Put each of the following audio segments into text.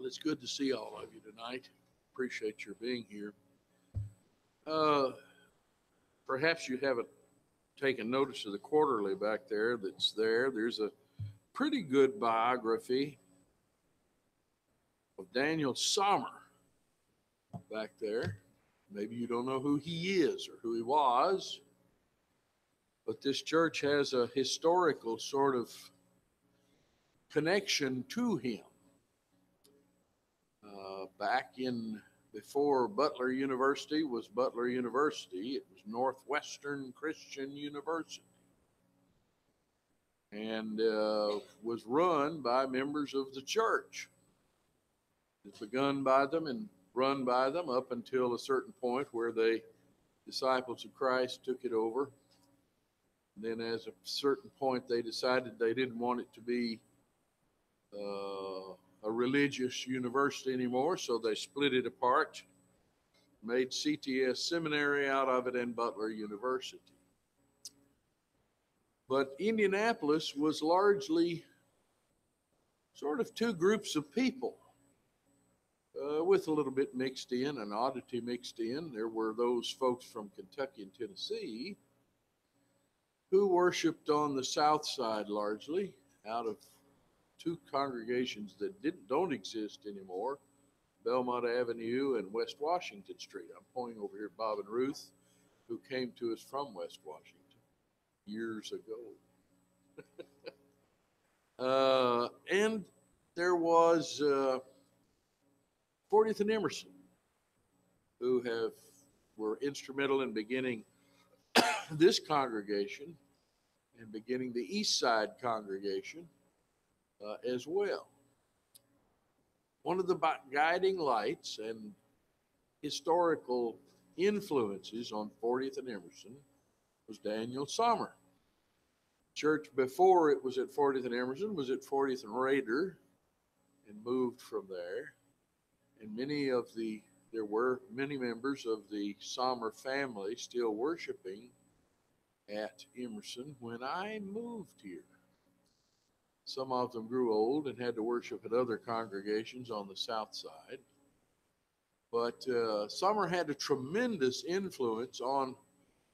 Well, it's good to see all of you tonight. Appreciate your being here. Uh, Perhaps you haven't taken notice of the quarterly back there that's there. There's a pretty good biography of Daniel Sommer back there. Maybe you don't know who he is or who he was, but this church has a historical sort of connection to him. Back in before Butler University was Butler University, it was Northwestern Christian University, and was run by members of the church. It was begun by them and run by them up until a certain point where the disciples of Christ took it over. And then, at a certain point, they decided they didn't want it to be a religious university anymore, so they split it apart, made CTS Seminary out of it and Butler University. But Indianapolis was largely sort of two groups of people, with a little bit mixed in, an oddity mixed in. There were those folks from Kentucky and Tennessee who worshiped on the south side largely, out of two congregations that don't exist anymore, Belmont Avenue and West Washington Street. I'm pointing over here at Bob and Ruth, who came to us from West Washington years ago. And there was 40th and Emerson, who were instrumental in beginning this congregation and beginning the East Side congregation as well. One of the guiding lights and historical influences on 40th and Emerson was Daniel Sommer. Church before it was at 40th and Emerson was at 40th and Raider, and moved from there. And there were many members of the Sommer family still worshiping at Emerson when I moved here. Some of them grew old and had to worship at other congregations on the south side. But Sommer had a tremendous influence on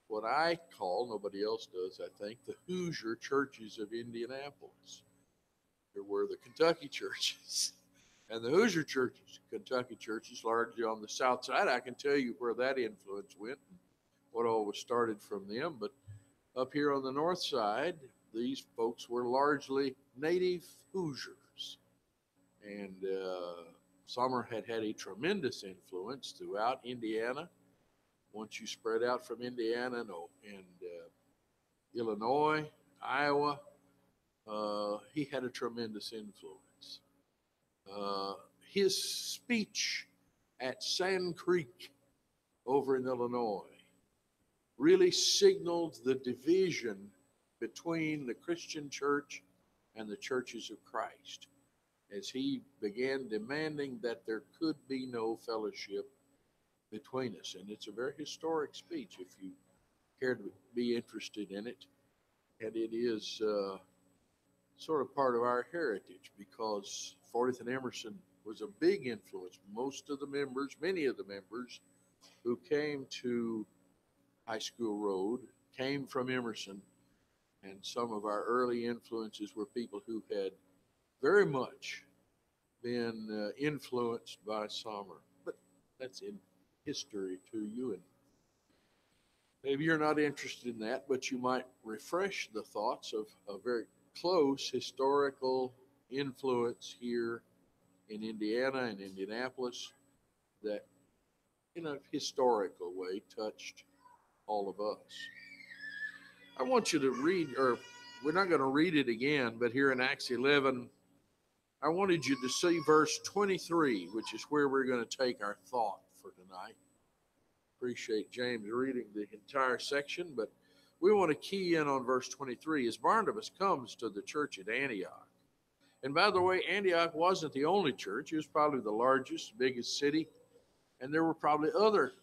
what I call, nobody else does, I think, the Hoosier churches of Indianapolis. There were the Kentucky churches and the Hoosier churches, Kentucky churches, largely on the south side. I can tell you where that influence went and what all was started from them. But up here on the north side, these folks were largely native Hoosiers. And Sommer had a tremendous influence throughout Indiana. Once you spread out from Indiana and Illinois, Iowa, he had a tremendous influence. His speech at Sand Creek over in Illinois really signaled the division between the Christian church and the churches of Christ, as he began demanding that there could be no fellowship between us. And it's a very historic speech if you care to be interested in it. And it is sort of part of our heritage, because 40th and Emerson was a big influence. Many of the members who came to High School Road came from Emerson. And some of our early influences were people who had very much been influenced by Sommer. But that's in history to you. And maybe you're not interested in that, but you might refresh the thoughts of a very close historical influence here in Indiana and Indianapolis that, in a historical way, touched all of us. I want you to read, or we're not going to read it again, but here in Acts 11, I wanted you to see verse 23, which is where we're going to take our thought for tonight. Appreciate James reading the entire section, but we want to key in on verse 23 as Barnabas comes to the church at Antioch. And by the way, Antioch wasn't the only church. It was probably the largest, biggest city, and there were probably other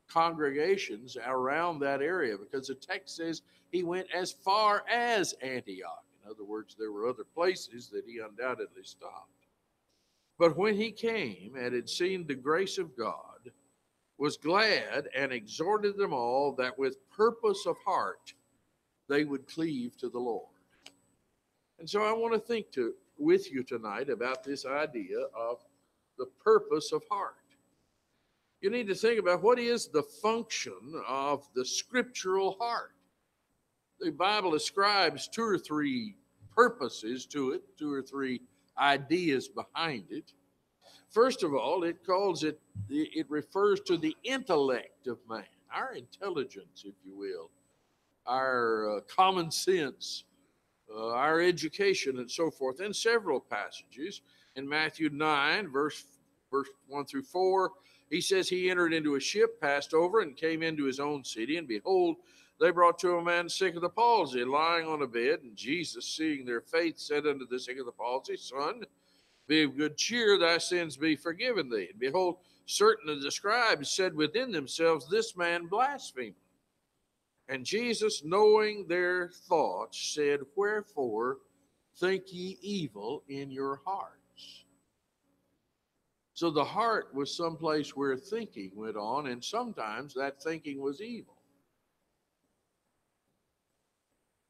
congregations around that area, because the text says he went as far as Antioch. In other words, there were other places that he undoubtedly stopped. But when he came and had seen the grace of God, was glad and exhorted them all that with purpose of heart they would cleave to the Lord. And so I want to think with you tonight about this idea of the purpose of heart. You need to think about what is the function of the scriptural heart. The Bible ascribes two or three purposes to it, two or three ideas behind it. First of all, it refers to the intellect of man, our intelligence, if you will, our common sense, our education, and so forth. In several passages, in Matthew 9, verse 1 through 4, he says he entered into a ship, passed over, and came into his own city. And behold, they brought to him a man sick of the palsy, lying on a bed. And Jesus, seeing their faith, said unto the sick of the palsy, Son, be of good cheer, thy sins be forgiven thee. And behold, certain of the scribes said within themselves, This man blasphemeth. And Jesus, knowing their thoughts, said, Wherefore think ye evil in your hearts? So the heart was someplace where thinking went on, and sometimes that thinking was evil.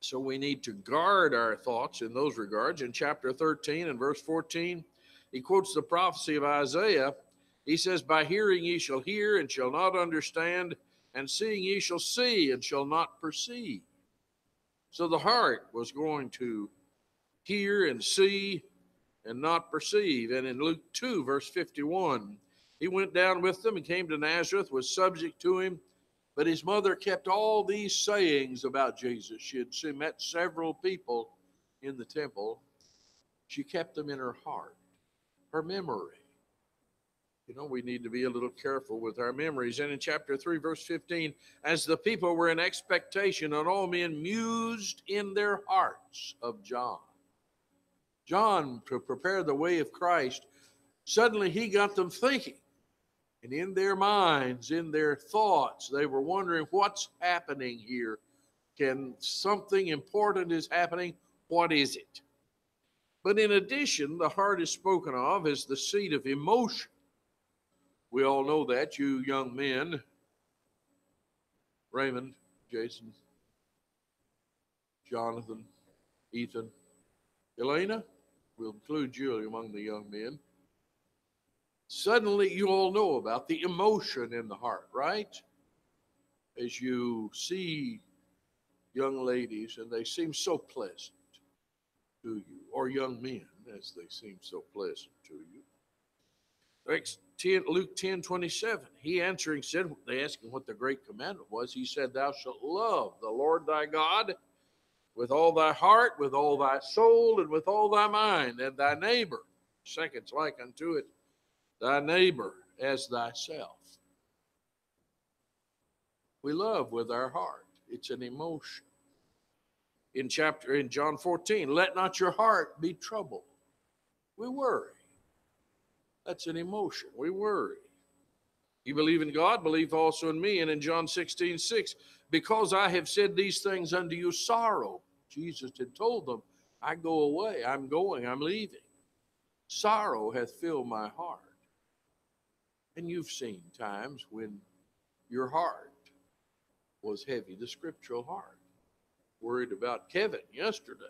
So we need to guard our thoughts in those regards. In chapter 13 and verse 14, he quotes the prophecy of Isaiah. He says, By hearing ye shall hear and shall not understand, and seeing ye shall see and shall not perceive. So the heart was going to hear and see and not perceive. And in Luke 2, verse 51, he went down with them and came to Nazareth, was subject to him. But his mother kept all these sayings about Jesus. She met several people in the temple. She kept them in her heart, her memory. You know, we need to be a little careful with our memories. And in chapter 3, verse 15, as the people were in expectation, and all men mused in their hearts of John. John, to prepare the way of Christ, suddenly he got them thinking. And in their minds, in their thoughts, they were wondering what's happening here. Can something important is happening? What is it? But in addition, the heart is spoken of as the seat of emotion. We all know that, you young men, Raymond, Jason, Jonathan, Ethan, Elena, we'll include you among the young men. Suddenly, you all know about the emotion in the heart, right? As you see young ladies and they seem so pleasant to you, or young men as they seem so pleasant to you. Luke 10:27, he answering said, they asked him what the great commandment was. He said, Thou shalt love the Lord thy God with all thy heart, with all thy soul, and with all thy mind, and thy neighbor, second's like unto it, thy neighbor as thyself. We love with our heart. It's an emotion. In John 14, let not your heart be troubled. We worry. That's an emotion. We worry. You believe in God, believe also in me. And in John 16:6, because I have said these things unto you, sorrow. Jesus had told them, I go away, I'm going, I'm leaving. Sorrow hath filled my heart. And you've seen times when your heart was heavy, the scriptural heart. Worried about Kevin yesterday.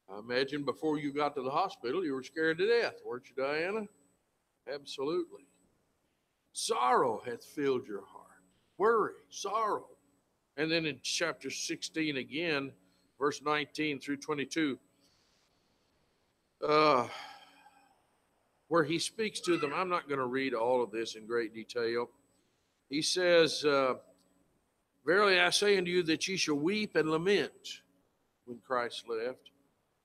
I imagine before you got to the hospital, you were scared to death, weren't you, Diana? Absolutely. Sorrow hath filled your heart. Worry, sorrow. And then in chapter 16 again, verse 19 through 22, where he speaks to them. I'm not going to read all of this in great detail. He says, Verily I say unto you that ye shall weep and lament when Christ left.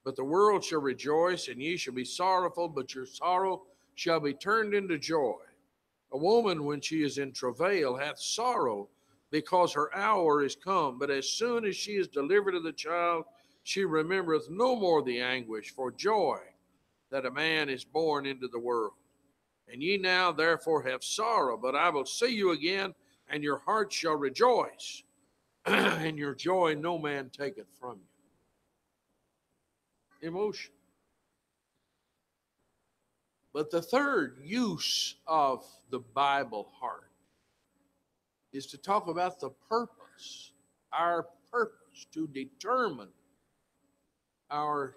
But the world shall rejoice, and ye shall be sorrowful, but your sorrow shall be turned into joy. A woman, when she is in travail, hath sorrow, because her hour is come. But as soon as she is delivered of the child, she remembereth no more the anguish for joy that a man is born into the world. And ye now therefore have sorrow, but I will see you again, and your heart shall rejoice, and your joy no man taketh from you. Emotion. But the third use of the Bible heart is to talk about the purpose, our purpose to determine our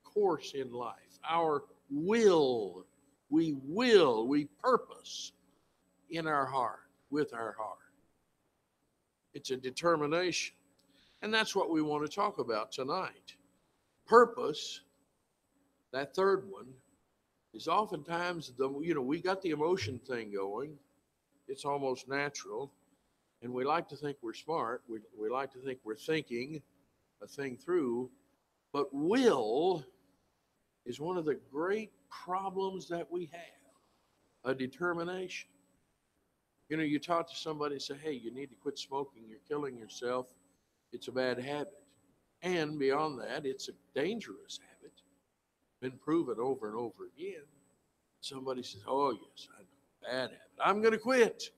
course in life, our will. We purpose in our heart, with our heart. It's a determination. And that's what we want to talk about tonight. Purpose, that third one, is oftentimes we got the emotion thing going. It's almost natural. And we like to think we're smart. We like to think we're thinking a thing through. But will is one of the great problems that we have, a determination. You talk to somebody and say, hey, you need to quit smoking. You're killing yourself. It's a bad habit. And beyond that, it's a dangerous habit. Been proven over and over again. Somebody says, oh, yes, I know, bad habit. I'm going to quit.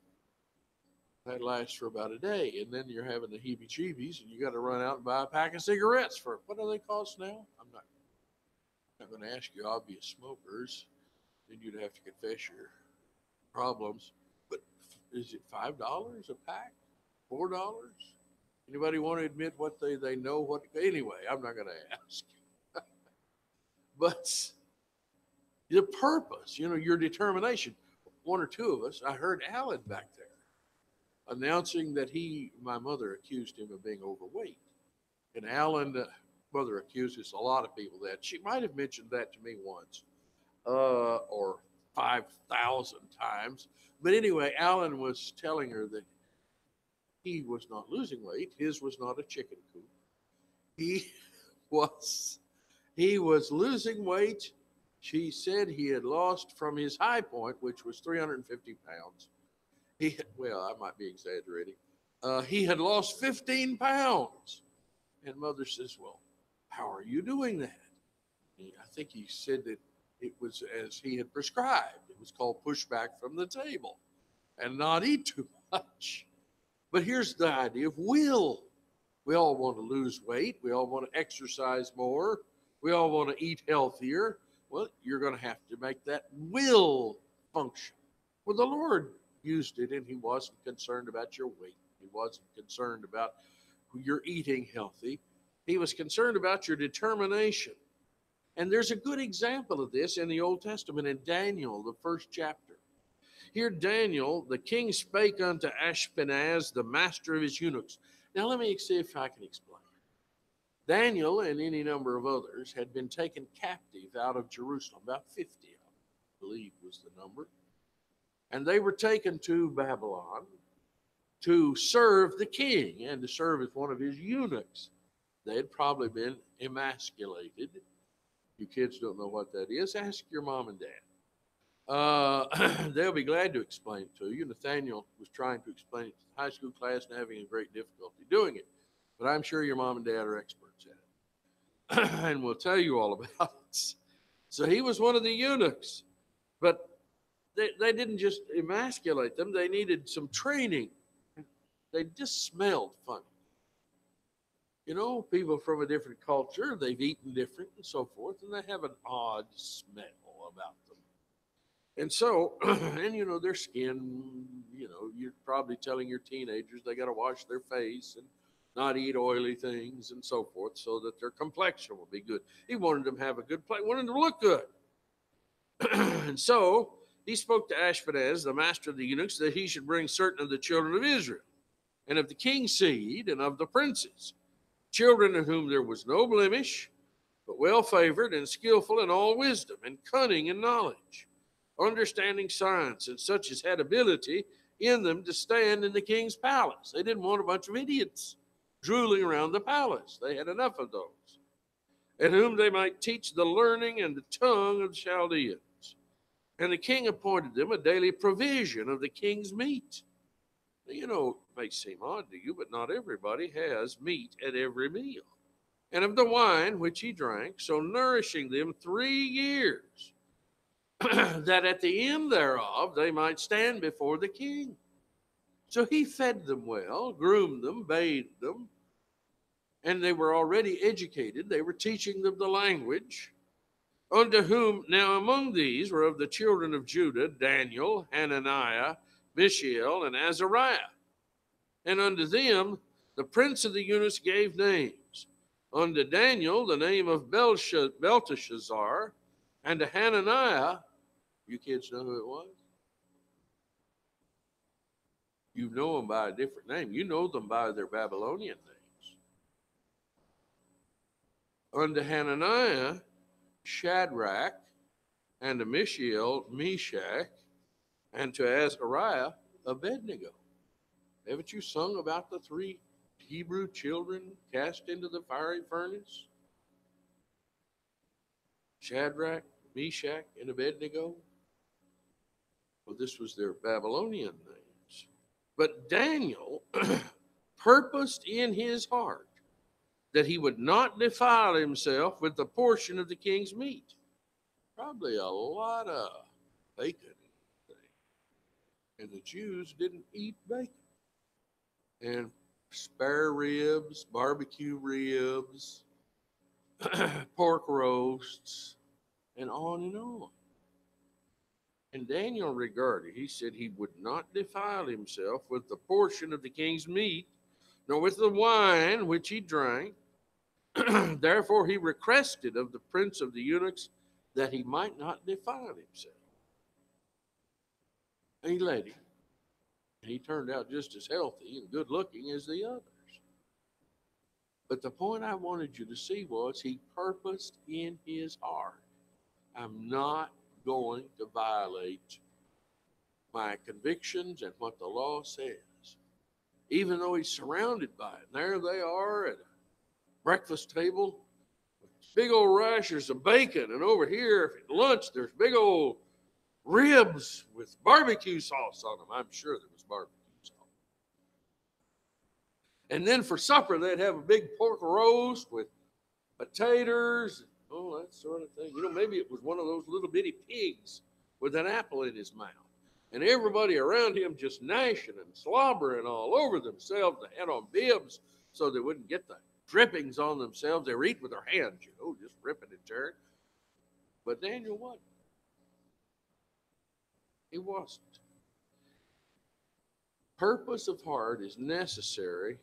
That lasts for about a day, and then you're having the heebie-jeebies, and you got to run out and buy a pack of cigarettes for, what do they cost now? I'm not going to ask you obvious smokers. Then you'd have to confess your problems. But is it $5 a pack? $4? Anybody want to admit what they know? What? Anyway, I'm not going to ask. But the purpose, your determination. One or two of us, I heard Alan back there announcing that my mother accused him of being overweight. And Alan, mother accuses a lot of people that. She might have mentioned that to me once, or 5,000 times. But anyway, Alan was telling her that he was not losing weight. His was not a chicken coop. He was losing weight. She said he had lost from his high point, which was 350 pounds. I might be exaggerating. He had lost 15 pounds. And mother says, well, how are you doing that? I think he said that it was as he had prescribed. It was called pushback from the table and not eat too much. But here's the idea of will. We all want to lose weight. We all want to exercise more. We all want to eat healthier. Well, you're going to have to make that will function. Well, the Lord used it, and he wasn't concerned about your weight. He wasn't concerned about your eating healthy. He was concerned about your determination. And there's a good example of this in the Old Testament in Daniel, the first chapter. Here, Daniel, the king spake unto Ashpenaz, the master of his eunuchs. Now, let me see if I can explain. Daniel and any number of others had been taken captive out of Jerusalem, about 50 of them, I believe was the number. And they were taken to Babylon to serve the king and to serve as one of his eunuchs. They had probably been emasculated. You kids don't know what that is. Ask your mom and dad. They'll be glad to explain it to you. Nathaniel was trying to explain it to the high school class and having a great difficulty doing it. But I'm sure your mom and dad are experts at it. And will tell you all about it. So he was one of the eunuchs. But they didn't just emasculate them. They needed some training. They just smelled funny. People from a different culture, they've eaten different and so forth, and they have an odd smell about them. And so, and their skin, you're probably telling your teenagers they got to wash their face and not eat oily things and so forth so that their complexion will be good. He wanted them to have a good place, wanted them to look good. And so he spoke to Ashpenaz, the master of the eunuchs, that he should bring certain of the children of Israel and of the king's seed and of the princes, children in whom there was no blemish, but well-favored and skillful in all wisdom and cunning in knowledge, understanding science, and such as had ability in them to stand in the king's palace. They didn't want a bunch of idiots drooling around the palace. They had enough of those. And whom they might teach the learning and the tongue of the Chaldeans. And the king appointed them a daily provision of the king's meat. Now, it may seem odd to you, but not everybody has meat at every meal. And of the wine which he drank, so nourishing them 3 years, that at the end thereof they might stand before the king. So he fed them well, groomed them, bathed them, and they were already educated. They were teaching them the language. Unto whom, now among these were of the children of Judah, Daniel, Hananiah, Mishael, and Azariah. And unto them the prince of the eunuchs gave names. Unto Daniel the name of Belteshazzar, and to Hananiah, you kids know who it was? You know them by a different name. You know them by their Babylonian names. Unto Hananiah, Shadrach, and to Mishael, Meshach, and to Azariah, Abednego. Haven't you sung about the three Hebrew children cast into the fiery furnace? Shadrach, Meshach, and Abednego. Well, this was their Babylonian names. But Daniel purposed in his heart that he would not defile himself with the portion of the king's meat. Probably a lot of bacon. And the Jews didn't eat bacon. And spare ribs, barbecue ribs, pork roasts, and on and on. And Daniel regarded, he said he would not defile himself with the portion of the king's meat, nor with the wine which he drank. Therefore he requested of the prince of the eunuchs that he might not defile himself. And he let him. And he turned out just as healthy and good looking as the others. But the point I wanted you to see was he purposed in his heart, I'm not going to violate my convictions and what the law says. Even though he's surrounded by it. And there they are at a breakfast table, big old rashers of bacon, and over here at lunch there's big old ribs with barbecue sauce on them. I'm sure there was barbecue sauce. And then for supper they'd have a big pork roast with potatoes, that sort of thing. Maybe it was one of those little bitty pigs with an apple in his mouth. And everybody around him just gnashing and slobbering all over themselves. They had on bibs so they wouldn't get the drippings on themselves. They were eating with their hands, just ripping and tearing. But Daniel wasn't. He wasn't. Purpose of heart is necessary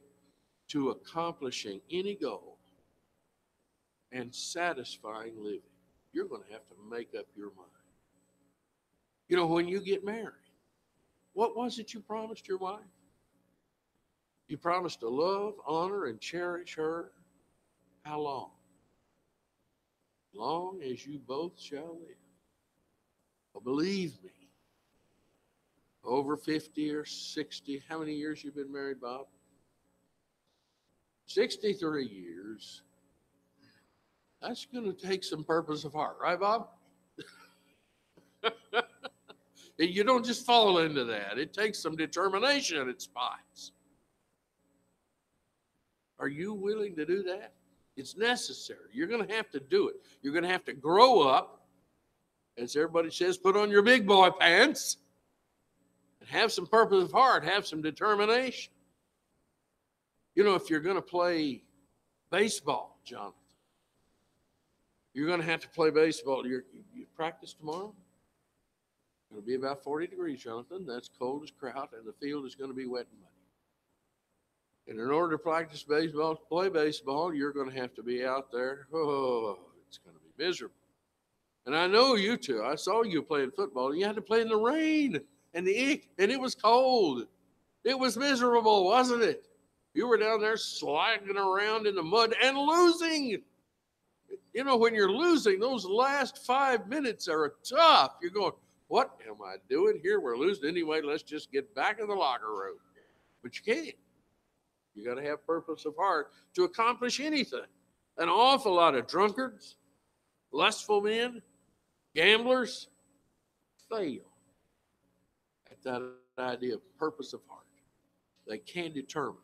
to accomplishing any goal and satisfying living. You're going to have to make up your mind. When you get married, what was it you promised your wife? You promised to love, honor, and cherish her. How long? Long as you both shall live. Well, believe me, over 50 or 60, how many years you been married, Bob? 63 years. That's going to take some purpose of heart, right, Bob? You don't just fall into that. It takes some determination at spots. Are you willing to do that? It's necessary. You're going to have to do it. You're going to have to grow up, as everybody says, put on your big boy pants, and have some purpose of heart, have some determination. If you're going to play baseball, Jonathan, you're going to have to play baseball. You practice tomorrow? It's going to be about 40 degrees, Jonathan. That's cold as kraut, and the field is going to be wet and muddy. And in order to practice baseball, play baseball, you're going to have to be out there. Oh, it's going to be miserable. And I know you two. I saw you playing football, and you had to play in the rain and the ick, and it was cold. It was miserable, wasn't it? You were down there sliding around in the mud and losing. When you're losing, those last 5 minutes are tough. You're going, what am I doing here? We're losing anyway. Let's just get back in the locker room. But you can't. You got to have purpose of heart to accomplish anything. An awful lot of drunkards, lustful men, gamblers fail at that idea of purpose of heart. They can't determine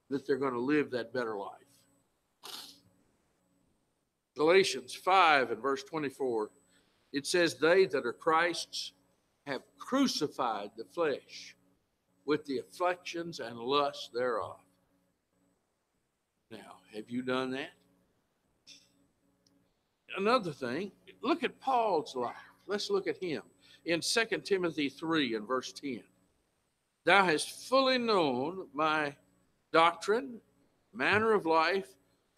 that they're going to live that better life. Galatians 5 and verse 24, it says, they that are Christ's have crucified the flesh with the afflictions and lusts thereof. Now, have you done that? Another thing, look at Paul's life. Let's look at him. In 2 Timothy 3 and verse 10. Thou hast fully known my doctrine, manner of life,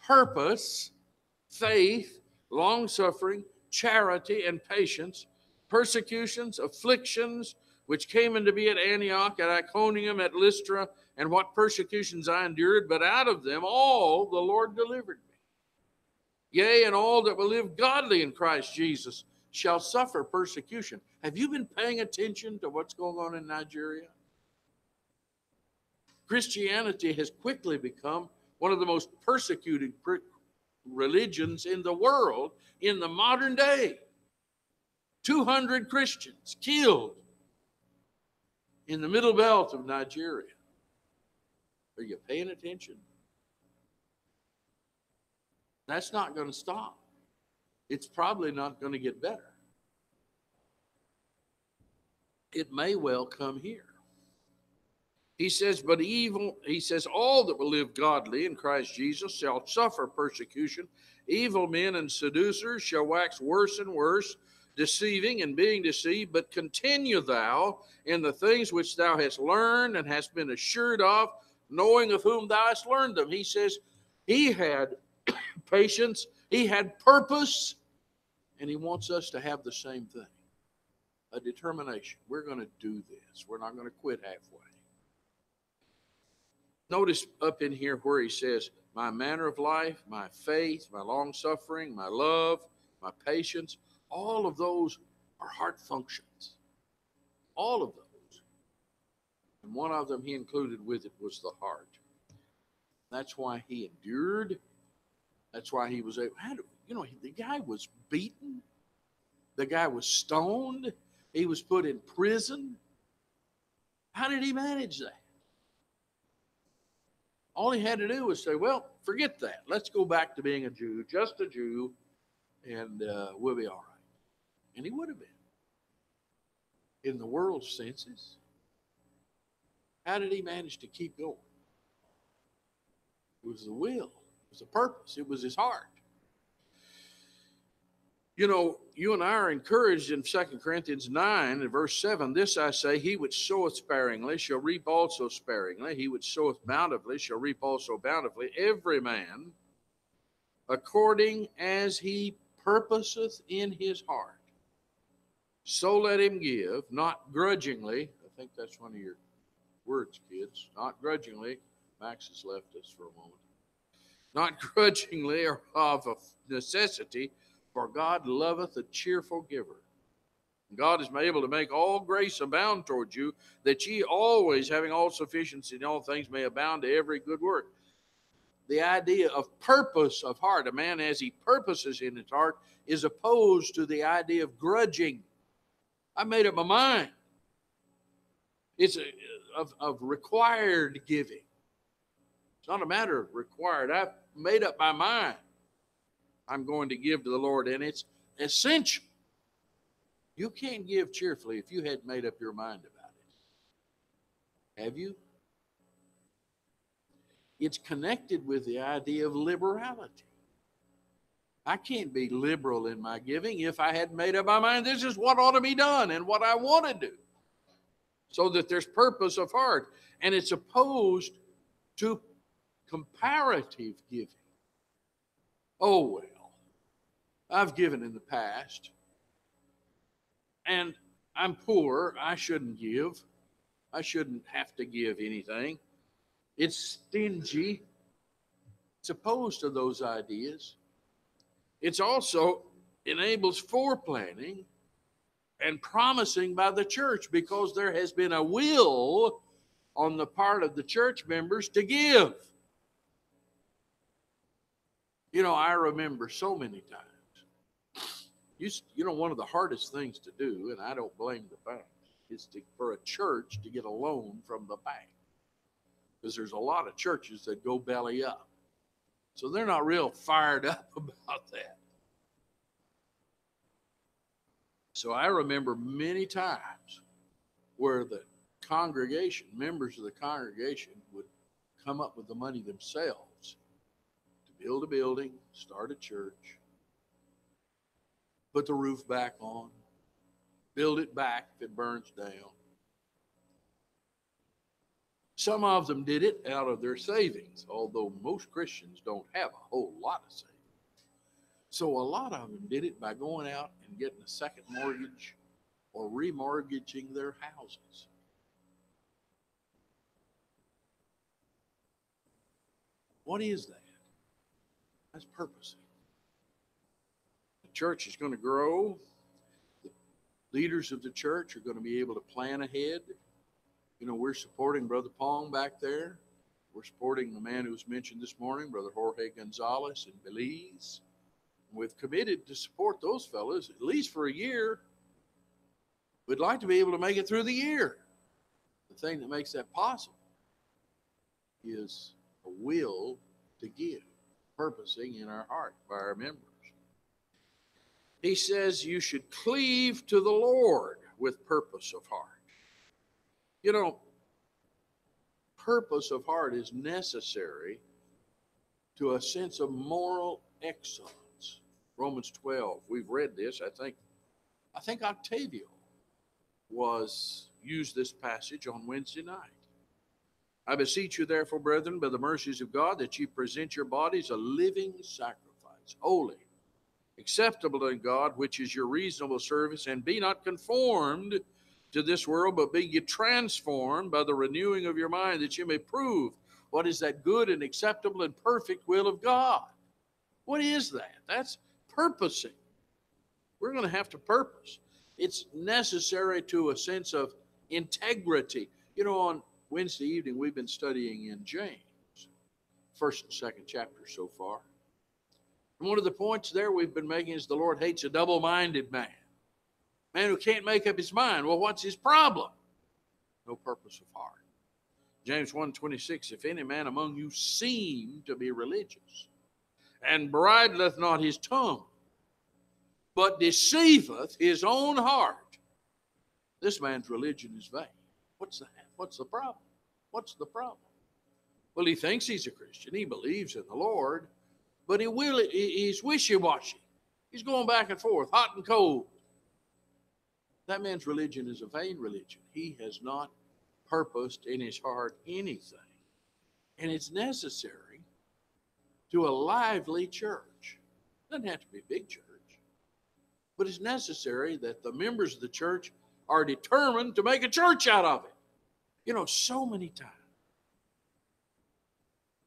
purpose, faith, long-suffering, charity, and patience, persecutions, afflictions, which came into be at Antioch, at Iconium, at Lystra, and what persecutions I endured, but out of them all the Lord delivered me. Yea, and all that will live godly in Christ Jesus shall suffer persecution. Have you been paying attention to what's going on in Nigeria? Christianity has quickly become one of the most persecuted religions in the world in the modern day. 200 Christians killed in the middle belt of Nigeria. Are you paying attention? That's not going to stop. It's probably not going to get better. It may well come here. He says, all that will live godly in Christ Jesus shall suffer persecution. Evil men and seducers shall wax worse and worse, deceiving and being deceived. But continue thou in the things which thou hast learned and hast been assured of, knowing of whom thou hast learned them. He says he had patience, he had purpose, and he wants us to have the same thing. A determination. We're going to do this. We're not going to quit halfway. Notice up in here where he says, my manner of life, my faith, my long suffering, my love, my patience, all of those are heart functions. All of those. And one of them he included with it was the heart. That's why he endured. That's why he was able, the guy was beaten. The guy was stoned. He was put in prison. How did he manage that? All he had to do was say, well, forget that. Let's go back to being a Jew, just a Jew, and we'll be all right. And he would have been. In the world's senses, how did he manage to keep going? It was the will. It was the purpose. It was his heart. You know, you and I are encouraged in 2 Corinthians 9 and verse 7. This I say, he which soweth sparingly shall reap also sparingly. He which soweth bountifully shall reap also bountifully. Every man according as he purposeth in his heart. So let him give, not grudgingly. I think that's one of your words, kids. Not grudgingly. Max has left us for a moment. Not grudgingly or of necessity, for God loveth a cheerful giver. God is able to make all grace abound toward you, that ye always, having all sufficiency in all things, may abound to every good work. The idea of purpose of heart, a man as he purposes in his heart, is opposed to the idea of grudging. I made up my mind. It's of required giving. It's not a matter of required. I've made up my mind. I'm going to give to the Lord, and it's essential. You can't give cheerfully if you hadn't made up your mind about it. Have you? It's connected with the idea of liberality. I can't be liberal in my giving if I hadn't made up my mind. This is what ought to be done and what I want to do. So that there's purpose of heart. And it's opposed to comparative giving. Oh, well, I've given in the past, and I'm poor. I shouldn't give. I shouldn't have to give anything. It's stingy. It's opposed to those ideas. It's also enables foreplanning and promising by the church, because there has been a will on the part of the church members to give. You know, I remember so many times. One of the hardest things to do, and I don't blame the bank, is for a church to get a loan from the bank. Because there's a lot of churches that go belly up. So they're not real fired up about that. So I remember many times where the congregation, members of the congregation, would come up with the money themselves to build a building, start a church. put the roof back on, build it back if it burns down. Some of them did it out of their savings, although most Christians don't have a whole lot of savings. So a lot of them did it by going out and getting a second mortgage or remortgaging their houses. What is that? That's purposing. The church is going to grow. The leaders of the church are going to be able to plan ahead. You know, we're supporting Brother Pong back there. We're supporting the man who was mentioned this morning, Brother Jorge Gonzalez in Belize. We've committed to support those fellows at least for a year. We'd like to be able to make it through the year. The thing that makes that possible is a will to give, purposing in our heart by our members. He says you should cleave to the Lord with purpose of heart. You know, purpose of heart is necessary to a sense of moral excellence. Romans 12, we've read this. I think Octavio used this passage on Wednesday night. I beseech you, therefore, brethren, by the mercies of God, that ye present your bodies a living sacrifice, holy, acceptable to God, which is your reasonable service, and be not conformed to this world, but be ye transformed by the renewing of your mind, that you may prove what is that good and acceptable and perfect will of God. What is that? That's purposing. We're going to have to purpose. It's necessary to a sense of integrity. You know, on Wednesday evening, we've been studying in James, first and second chapter so far. And one of the points there we've been making is the Lord hates a double-minded man. Man who can't make up his mind. Well, what's his problem? No purpose of heart. James 1:26, if any man among you seem to be religious, and bridleth not his tongue, but deceiveth his own heart, this man's religion is vain. What's that? What's the problem? What's the problem? Well, he thinks he's a Christian. He believes in the Lord, but he's wishy-washy. He's going back and forth, hot and cold. That man's religion is a vain religion. He has not purposed in his heart anything. And it's necessary to a lively church. It doesn't have to be a big church. But it's necessary that the members of the church are determined to make a church out of it. You know, so many times.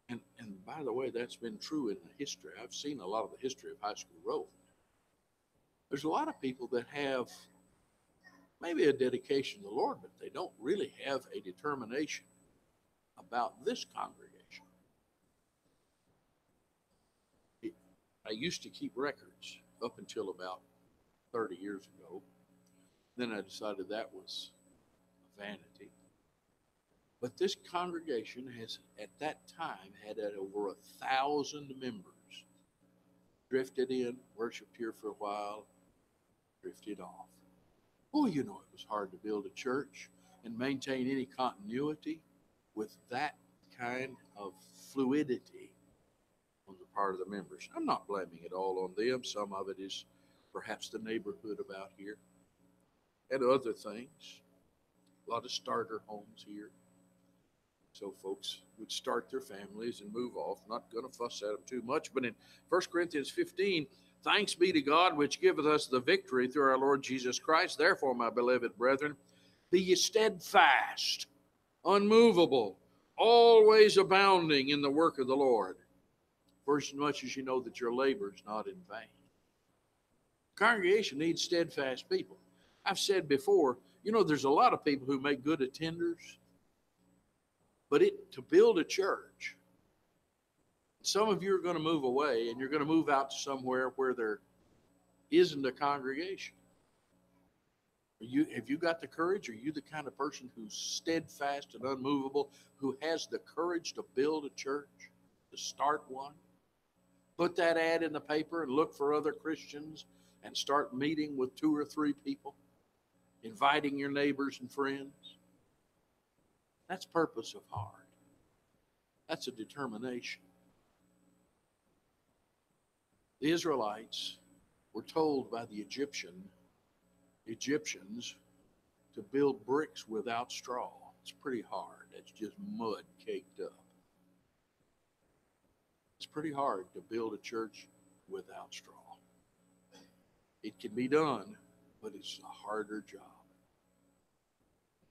And by the way, that's been true in the history. I've seen a lot of the history of High School Road. There's a lot of people that have maybe a dedication to the Lord, but they don't really have a determination about this congregation. I used to keep records up until about 30 years ago. Then I decided that was vanity. But this congregation has, at that time, had over 1,000 members. Drifted in, worshiped here for a while, drifted off. Oh, you know, it was hard to build a church and maintain any continuity with that kind of fluidity on the part of the members. I'm not blaming it all on them. Some of it is perhaps the neighborhood about here and other things. A lot of starter homes here. So folks would start their families and move off. Not going to fuss at them too much. But in 1 Corinthians 15, thanks be to God which giveth us the victory through our Lord Jesus Christ. Therefore, my beloved brethren, be ye steadfast, unmovable, always abounding in the work of the Lord. For as much as you know that your labor is not in vain. Congregation needs steadfast people. I've said before, you know, there's a lot of people who make good attenders. But to build a church, some of you are going to move away and you're going to move out to somewhere where there isn't a congregation. Have you got the courage? Are you the kind of person who's steadfast and unmovable, who has the courage to build a church, to start one? Put that ad in the paper and look for other Christians and start meeting with 2 or 3 people, inviting your neighbors and friends. That's purpose of heart. That's a determination. The Israelites were told by the Egyptians to build bricks without straw. It's pretty hard. It's just mud caked up. It's pretty hard to build a church without straw. It can be done, but it's a harder job.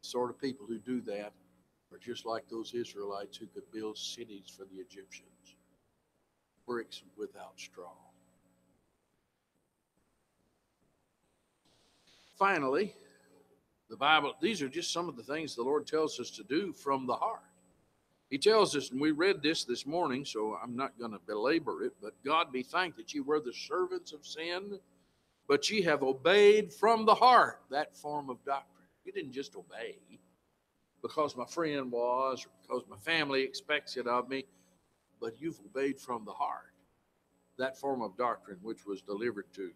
The sort of people who do that are just like those Israelites who could build cities for the Egyptians. Bricks without straw. Finally, the Bible, these are just some of the things the Lord tells us to do from the heart. He tells us, and we read this morning, so I'm not going to belabor it, but God be thanked that ye were the servants of sin, but ye have obeyed from the heart that form of doctrine. You didn't just obey because my friend was, or because my family expects it of me, but you've obeyed from the heart that form of doctrine which was delivered to you.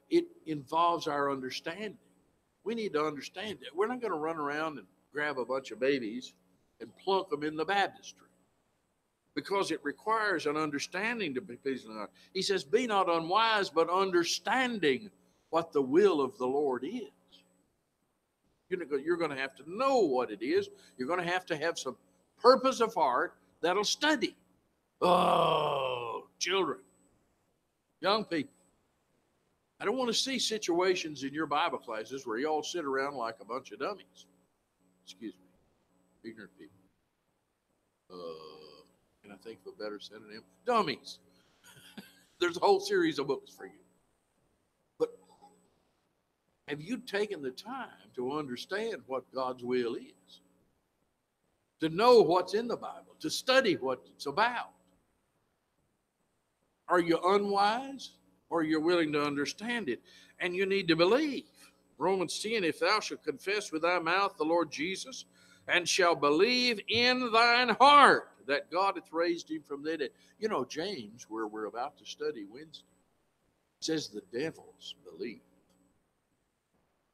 It involves our understanding. We need to understand it. We're not going to run around and grab a bunch of babies and plunk them in the baptistry, because it requires an understanding to be pleasing to God. He says, be not unwise, but understanding what the will of the Lord is. You're going to have to know what it is. You're going to have some purpose of heart that'll study. Oh, children, young people, I don't want to see situations in your Bible classes where you all sit around like a bunch of dummies. Excuse me, ignorant people. Can I think of a better synonym? Dummies. There's a whole series of books for you. But have you taken the time to understand what God's will is? To know what's in the Bible, to study what it's about? Are you unwise, or you're willing to understand it? And you need to believe. Romans 10, if thou shalt confess with thy mouth the Lord Jesus, and shall believe in thine heart that God hath raised him from the dead. You know, James, where we're about to study Wednesday, says the devils believe.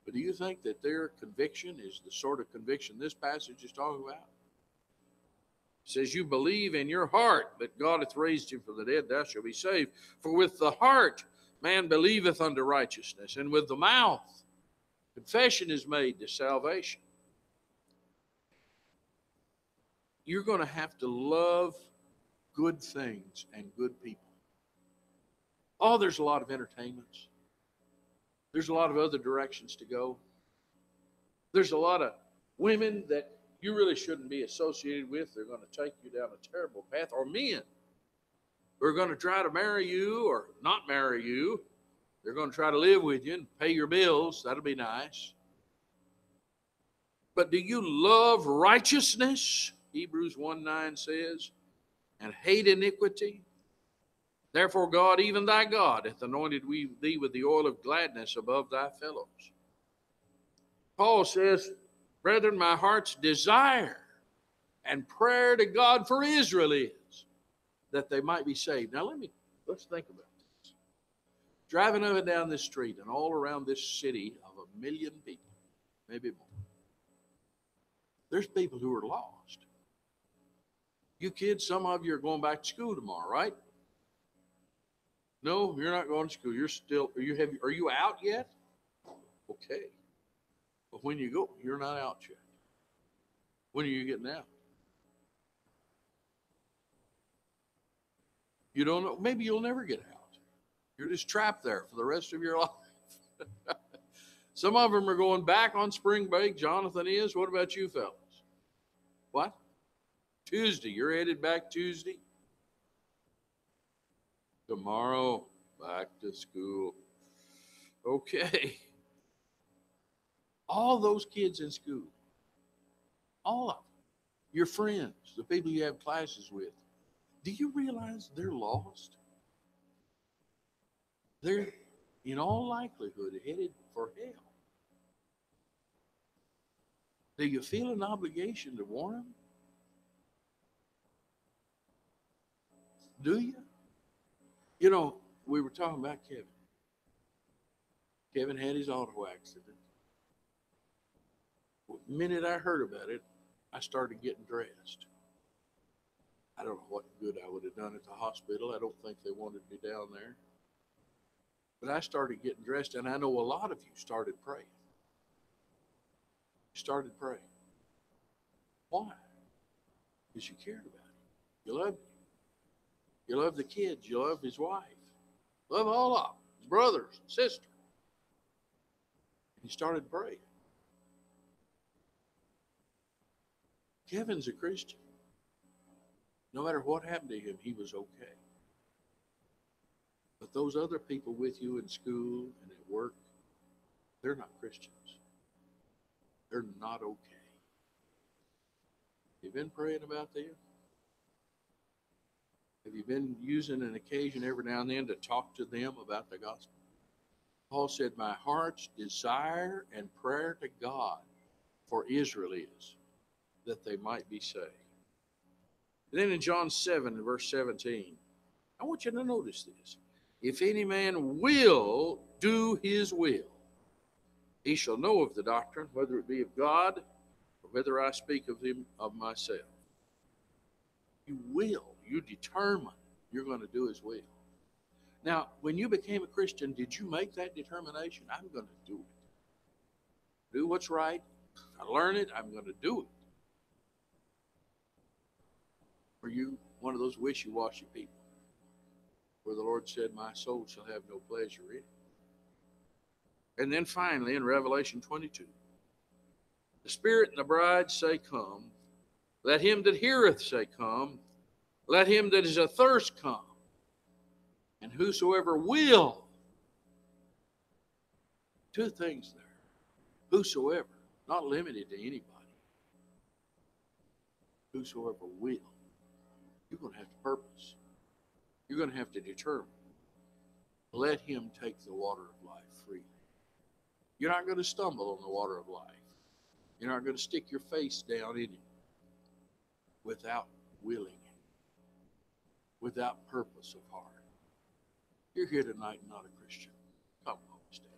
But do you think that their conviction is the sort of conviction this passage is talking about? It says, you believe in your heart that God hath raised him from the dead, thou shalt be saved. For with the heart man believeth unto righteousness, and with the mouth confession is made to salvation. You're going to have to love good things and good people. Oh, there's a lot of entertainments. There's a lot of other directions to go. There's a lot of women that you really shouldn't be associated with. They're going to take you down a terrible path. Or men who are going to try to marry you or not marry you. They're going to try to live with you and pay your bills. That'll be nice. But do you love righteousness? Hebrews 1:9 says, and hate iniquity. Therefore God, even thy God, hath anointed thee with the oil of gladness above thy fellows. Paul says, brethren, my heart's desire and prayer to God for Israel is that they might be saved. Now let's think about this. Driving up and down this street and all around this city of 1 million people, maybe more, there's people who are lost. You kids, some of you are going back to school tomorrow, right? No, you're not going to school. You're still, are you out yet? Okay. But when you go, you're not out yet. When are you getting out? You don't know. Maybe you'll never get out. You're just trapped there for the rest of your life. Some of them are going back on spring break. Jonathan is. What about you fellas? What? Tuesday. You're headed back Tuesday? Tomorrow, back to school. Okay. All those kids in school, all of them, your friends, the people you have classes with, do you realize they're lost? They're, in all likelihood, headed for hell. Do you feel an obligation to warn them? Do you? You know, we were talking about Kevin. Kevin had his auto accident. The minute I heard about it, I started getting dressed. I don't know what good I would have done at the hospital. I don't think they wanted me down there. But I started getting dressed, and I know a lot of you started praying. You started praying. Why? Because you cared about him. You loved him. You loved the kids. You loved his wife. Love all of them, his brothers and sisters. And you started praying. Kevin's a Christian. No matter what happened to him, he was okay. But those other people with you in school and at work, they're not Christians. They're not okay. You've been praying about them? Have you been using an occasion every now and then to talk to them about the gospel? Paul said, my heart's desire and prayer to God for Israel is that they might be saved. And then in John 7, verse 17, I want you to notice this. If any man will do his will, he shall know of the doctrine, whether it be of God or whether I speak of him of myself. You will. You determine you're going to do his will. Now, when you became a Christian, did you make that determination? I'm going to do it. Do what's right. I learn it. I'm going to do it. Were you one of those wishy-washy people where the Lord said, my soul shall have no pleasure in it? And then finally, in Revelation 22, the Spirit and the bride say, come. Let him that heareth say, come. Let him that is athirst come. And whosoever will. Two things there. Whosoever, not limited to anybody. Whosoever will. You're going to have to purpose. You're going to have to determine. Let him take the water of life freely. You're not going to stumble on the water of life. You're not going to stick your face down in it without willing it, without purpose of heart. You're here tonight, not a Christian. Come on, stand.